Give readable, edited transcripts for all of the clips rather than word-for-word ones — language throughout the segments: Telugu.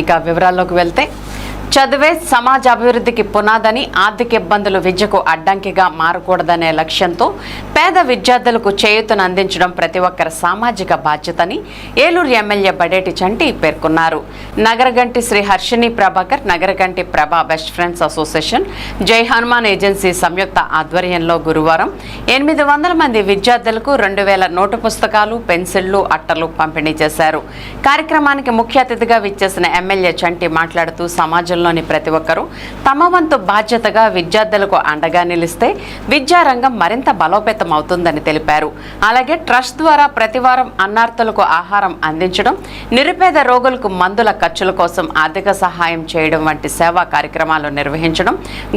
ఇక వివరాల్లోకి వెళ్తే చదువే సమాజ అభివృద్ధికి పునాదని, ఆర్థిక ఇబ్బందులు విద్యకు అడ్డంకిగా మారకూడదనే లక్ష్యంతో పేద విద్యార్థులకు చేయూతను అందించడం ప్రతి ఒక్కరి సామాజిక బాధ్యతని ఏలూరు ఎమ్మెల్యే బడేటి చంటి పేర్కొన్నారు. నగరగంటి శ్రీ హర్షిని ప్రభాకర్, నగరగంటి ప్రభా బెస్ట్ ఫ్రెండ్స్ అసోసియేషన్, జై హనుమాన్ ఏజెన్సీ సంయుక్త ఆధ్వర్యంలో గురువారం 800 మంది విద్యార్థులకు 2000 నోటు పుస్తకాలు, పెన్సిళ్లు, అట్టలు పంపిణీ చేశారు. కార్యక్రమానికి ముఖ్య అతిథిగా విచ్చేసిన ఎమ్మెల్యే చంటి మాట్లాడుతూ సమాజంలో ప్రతి ఒక్కరూ తమ వంతు బాధ్యతగా విద్యార్థులకు అండగా నిలిస్తే విద్యారంగం మరింత బలోపేతం అవుతుందని తెలిపారు. అలాగే ట్రస్ట్ ద్వారా ప్రతివారం అన్నార్థులకు ఆహారం అందించడం, నిరుపేద రోగులకు మందుల ఖర్చుల కోసం ఆర్థిక సహాయం చేయడం వంటి సేవా కార్యక్రమాలు నిర్వహించడం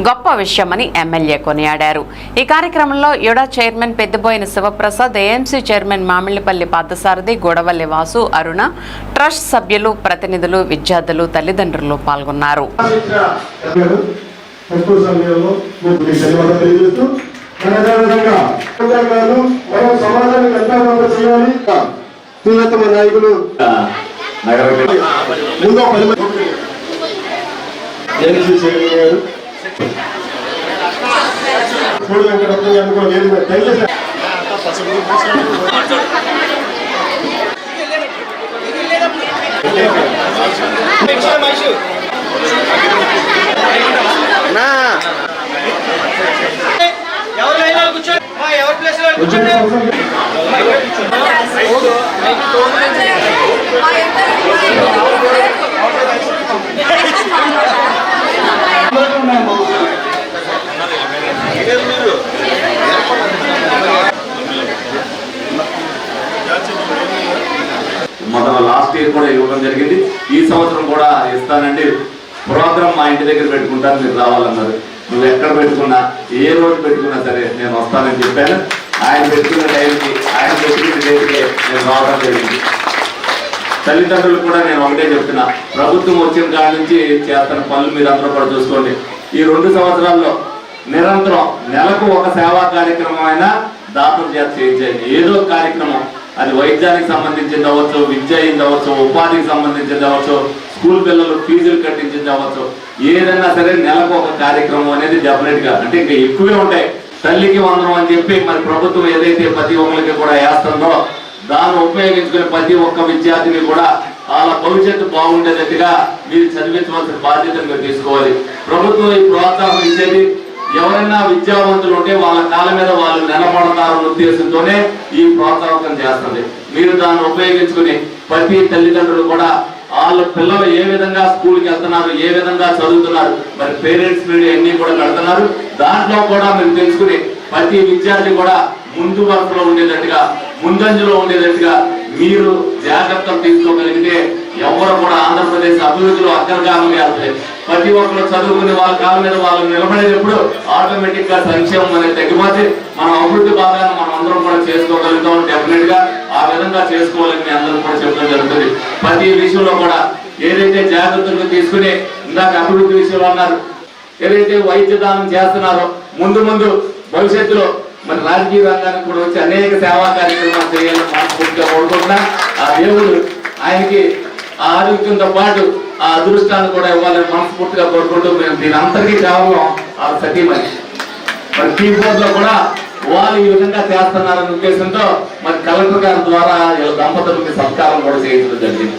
గొప్ప విషయమని ఎమ్మెల్యే కొనియాడారు. ఈ కార్యక్రమంలో YUDA chairman Peddaboina Shivaprasad, AMC chairman Mamillapalli Parthasarathi, Godavalli Vasu, Aruna, trust సభ్యులు, ప్రతినిధులు, విద్యార్థులు, తల్లిదండ్రులు పాల్గొన్నారు. నాయకులు మొదట లాస్ట్ ఇయర్ కూడా ఇవ్వడం జరిగింది. ఈ సంవత్సరం కూడా ఇస్తానండి. ప్రోగ్రామ్ మా ఇంటి దగ్గర పెట్టుకుంటాను, మీరు రావాలన్నారు. నువ్వు ఎక్కడ పెట్టుకున్నా, ఏ రోజు పెట్టుకున్నా సరే నేను వస్తానని చెప్పాను. ఆయన పెట్టుకున్న టైంకి, ఆయన పెట్టుకున్న డేట్కి నేను రావడం జరిగింది. తల్లిదండ్రులు కూడా నేను ఒకటే చెప్తున్నా, ప్రభుత్వం వచ్చిన కాడి నుంచి చేస్తున్న పనులు మీరు అందరూ కూడా చూసుకోండి. ఈ 2 సంవత్సరాల్లో నిరంతరం నెలకు ఒక సేవా కార్యక్రమం అయినా దాతలు చేత చేయించండి. ఏదో కార్యక్రమం, అది వైద్యానికి సంబంధించింది అవ్వచ్చు, విద్య అయింది అవ్వచ్చు, ఉపాధికి సంబంధించింది అవ్వచ్చు, స్కూల్ పిల్లలు ఫీజులు కట్టించింది అవ్వచ్చు, ఏదైనా సరే నెలకు ఒక కార్యక్రమం అనేది డెఫినెట్గా, అంటే ఇంకా ఎక్కువే ఉంటాయి. తల్లికి వందనం అని చెప్పి మరి ప్రభుత్వం ఏదైతే ప్రతి ఒక్కరికి కూడా వేస్తుందో దాన్ని ఉపయోగించుకునే ప్రతి ఒక్క విద్యార్థిని కూడా వాళ్ళ భవిష్యత్తు బాగుండేటట్టుగా మీరు చదివించవలసిన బాధ్యతను మీరు తీసుకోవాలి. ప్రభుత్వం ఈ ప్రోత్సాహం ఇచ్చేది ఎవరైనా విద్యావంతులు ఉంటే వాళ్ళ కాళ్ళ మీద వాళ్ళు నిలబడతారన్న ఉద్దేశంతోనే ఈ ప్రోత్సాహం చేస్తుంది. మీరు దాన్ని ఉపయోగించుకుని ప్రతి తల్లిదండ్రులు కూడా వాళ్ళ పిల్లలు ఏ విధంగా స్కూల్కి వెళ్తున్నారు, ఏ విధంగా చదువుతున్నారు, మరి పేరెంట్స్ మీడియా అన్ని కూడా కడుతున్నారు. దాంట్లో కూడా మీరు తెలుసుకుని ప్రతి విద్యార్థి కూడా ముందు వరుసలో ఉండేటట్టుగా, ముందంజలో ఉండేటట్టుగా మీరు జాగ్రత్తలు తీసుకోగలిగితే ఎవరు కూడా ఆంధ్రప్రదేశ్ అభివృద్ధిలో అగ్రగామంగా వెళ్తాయి. ప్రతి ఒక్కరు చదువుకుని వాళ్ళ కాళ్ళ మీద వాళ్ళు నిలబడేటప్పుడు ఆటోమేటిక్ గా సంక్షేమం అనేది తగ్గిపోతే మనం అభివృద్ధి భాగాన్ని మనం అందరం కూడా చేసుకోగలుగుతాం. డెఫినెట్ గా ఆ విధంగా చేసుకోవాలని మీ అందరం కూడా చెప్పడం జరుగుతుంది. ప్రతి విషయంలో కూడా ఏదైతే జాగ్రత్తలు తీసుకుని ఇందాక అభివృద్ధి విషయంలో అన్నారు, ఏదైతే వైద్య దానం చేస్తున్నారో ముందు ముందు భవిష్యత్తులో మరి రాజకీయ రంగానికి కూడా వచ్చి అనేక సేవా కార్యక్రమాలు చేయాలని మనస్ఫూర్తిగా కోరుకుంటున్నా. ఆ దేవుడు ఆయనకి ఆ ఆరోగ్యంతో పాటు ఆ అదృష్టాన్ని కూడా ఇవ్వాలని మనస్ఫూర్తిగా కోరుకుంటూ మేము దీని అంతటికీ కావాలి ఆ సతీమణి మరి కీబోర్డ్ లో కూడా వాళ్ళు ఈ విధంగా చేస్తున్నారనే ఉద్దేశంతో మరి కలెక్టర్ గారి ద్వారా దంపతులకి సత్కారం కూడా చేయించడం జరిగింది.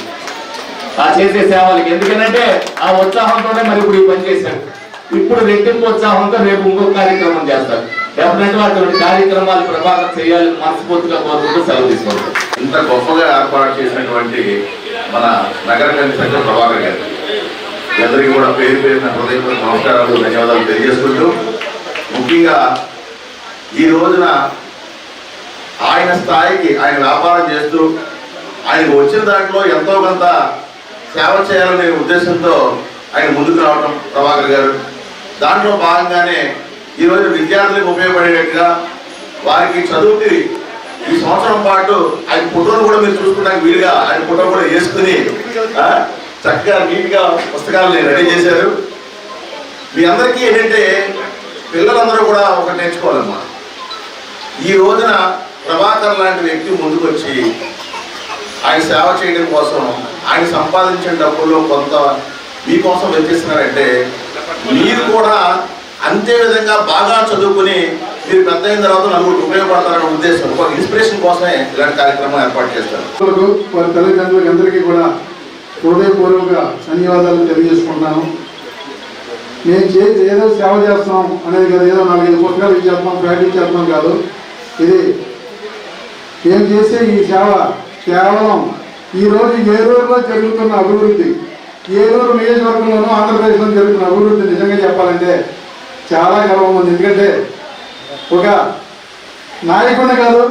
ఆ చేసే సేవలకి ఎందుకంటే ఆ ఉత్సాహంతోనే మరి ఇప్పుడు ఈ పని చేశారు. ఇప్పుడు రెట్టింపు ఉత్సాహంతో రేపు ఇంకొక కార్యక్రమం చేస్తారు. డెఫినెట్ గా అటువంటి కార్యక్రమాలు ప్రభావితం చేయాలని మనస్ఫూర్తిగా కోరుకుంటూ సెలవు తీసుకుంటాం. ఇంత గొప్పగా ఏర్పాటు చేసినటువంటి మన నగర కమిషనర్ ప్రభాకర్ గారు అందరికీ కూడా పేరు పేరున హృదయపూర్వక నమస్కారాలు, ధన్యవాదాలు తెలియజేసుకుంటూ, ముఖ్యంగా ఈ రోజున ఆయన స్థాయికి ఆయన వ్యాపారం చేస్తూ ఆయనకు వచ్చిన దాంట్లో ఎంతో కొంత సేవ చేయాలనే ఉద్దేశంతో ఆయన ముందుకు రావడం ప్రభాకర్ గారు. దాంట్లో భాగంగానే ఈరోజు విద్యార్థులకు ఉపయోగపడేటట్టుగా వారికి చదువుకి ఈ సంవత్సరం పాటు ఆయన ఫోటోలు కూడా మీరు చూసుకోవడానికి వీలుగా ఆయన ఫోటో కూడా వేసుకుని చక్కగా నీట్గా పుస్తకాలను రెడీ చేశారు. మీ అందరికీ ఏంటంటే పిల్లలందరూ కూడా ఒకటి నేర్చుకోవాలన్నమాట. ఈ రోజున ప్రభాకర్ లాంటి వ్యక్తి ముందుకు వచ్చి ఆయన సేవ చేయడం కోసం ఆయన సంపాదించిన డబ్బుల్లో కొంత మీకోసం వెచ్చిస్తున్నారంటే మీరు కూడా అంతే విధంగా బాగా చదువుకుని మీరు పెద్ద అయిన తర్వాత నలుగురికి ఉపయోగపడతారనే ఉద్దేశం, ఒక ఇన్స్పిరేషన్ కోసమే ఇలాంటి కార్యక్రమం ఏర్పాటు చేస్తారు. వారి తల్లిదండ్రులకు అందరికీ కూడా హృదయపూర్వక ధన్యవాదాలు తెలియజేసుకుంటున్నాను. మేము ఏదో సేవ చేస్తున్నాం అనేది కాదు, ఏదో 4-5 పుస్తకాలు ఇచ్చేస్తున్నాం, ప్రాక్టీస్ చేస్తున్నాం కాదు. ఇది మేము చేసే ఈ సేవ కేవలం ఈరోజు ఏలూరులో జరుగుతున్న అభివృద్ధి, ఏలూరు నియోజకవర్గంలోనూ ఆంధ్రప్రదేశ్లో జరుగుతున్న అభివృద్ధి నిజంగా చెప్పాలంటే చాలా గర్వం ఉంది. ఎందుకంటే ఒక నాయకుడిని కాదు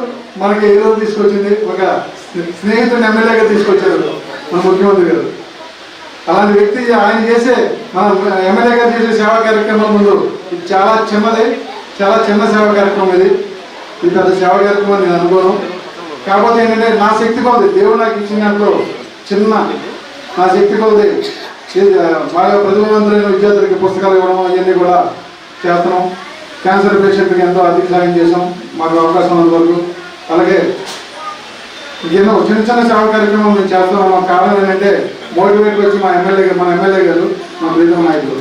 మనకి ఏలూరు తీసుకొచ్చింది, ఒక స్నేహితుడిని ఎమ్మెల్యేగా తీసుకొచ్చారు మన ముఖ్యమంత్రి గారు. అలాంటి వ్యక్తి ఆయన చేసే మన ఎమ్మెల్యే గారు చేసే సేవా కార్యక్రమం ముందు ఇది చాలా చిన్నది, చాలా చిన్న సేవా కార్యక్రమం. ఇది పెద్ద సేవా కార్యక్రమం నేను అనుకోను. కాకపోతే ఏంటంటే నా శక్తి కొలది, దేవుడు నాకు ఇచ్చిన దాంట్లో చిన్న నా శక్తి కొలది బాగా ప్రతిభావంతులైన విద్యార్థులకి పుస్తకాలు ఇవ్వడం అవన్నీ కూడా చేస్తున్నాం. క్యాన్సర్ పేషెంట్కి ఎంతో ఆర్థిక సాయం చేసాం మాకు అవకాశం ఉన్నంత వరకు. అలాగే ఎన్నో చిన్న చిన్న సేవా కార్యక్రమం మేము చేస్తున్నాం. కారణం ఏంటంటే మోటివేట్ వచ్చి మన ఎమ్మెల్యే గారు మా ప్రీతమ నాయకులు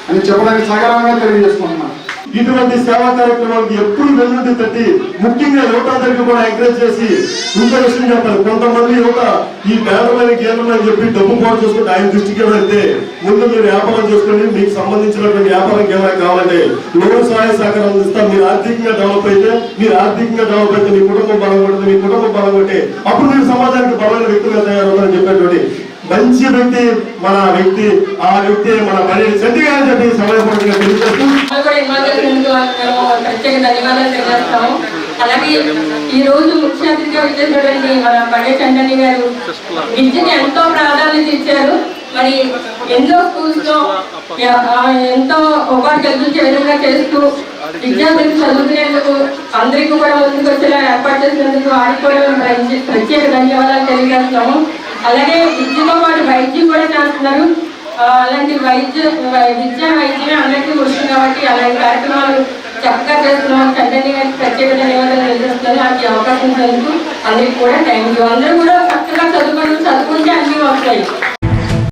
అని చెప్పడానికి సకాలంగా తెలియజేసుకుంటున్నాం. ఇటువంటి సేవా కార్యక్రమాలకు ఎప్పుడు వెన్నుండి తట్టి ముఖ్యంగా యువతందరికీ కూడా ఎంకరేజ్ చేసి ఇంత విషయం చెప్పాలి. కొంతమంది యువత ఈ పేదమైన గేదమని చెప్పి డబ్బు పాటు చేసుకుంటే ఆయన దృష్టికి వెళ్తే ముందు మీరు వ్యాపారం చేసుకుని మీకు సంబంధించినటువంటి వ్యాపారం ఏమైనా కావాలంటే లోన్ సహాయ సహకారం అందిస్తా. మీరు ఆర్థికంగా డెవలప్ అయితే మీ కుటుంబం బలపడుతుంది, మీ కుటుంబం బలపడితే అప్పుడు మీరు సమాజానికి బలమైన వ్యక్తులుగా తయారవుతారని చెప్పేటువంటి మంచి వ్యక్తి మన వ్యక్తి. ఆ వ్యక్తి మన పని సెంటిగా అని చెప్పి సమయపూర్తిగా తెలియజేస్తూ ప్రత్యేక ధన్యవాదాలు తెలియజేస్తాము. అలాగే ఈ రోజు ముఖ్య అతిథిగా వచ్చేసినటువంటి మన పడే చండని గారు విద్యకి ఎంతో ప్రాధాన్యత ఇచ్చారు. మరి ఎన్నో స్కూల్స్ లో ఎంతో ఉపాధి కల్పించే విధంగా చేస్తూ విద్యార్థులకు చదువుకునేందుకు అందరికీ కూడా ముందుకు వచ్చేలా ఏర్పాటు చేసినందుకు వారికి కూడా ప్రత్యేక ధన్యవాదాలు తెలియజేస్తాము. అలాగే విద్యతో పాటు వైద్యం కూడా చేస్తున్నారు. అలాంటి వైద్యమే అందరికీ వస్తుంది కాబట్టి అలాంటి కార్యక్రమాలు చక్కగా చేస్తున్నాం. చందని గారికి ప్రత్యేక ధన్యవాదాలు తెలియజేస్తున్నారు. నాకు అవకాశం ఇచ్చినందుకు అందరికీ కూడా థ్యాంక్ యూ. అందరూ కూడా చక్కగా చదువుకుంటే అన్నీ వస్తాయి.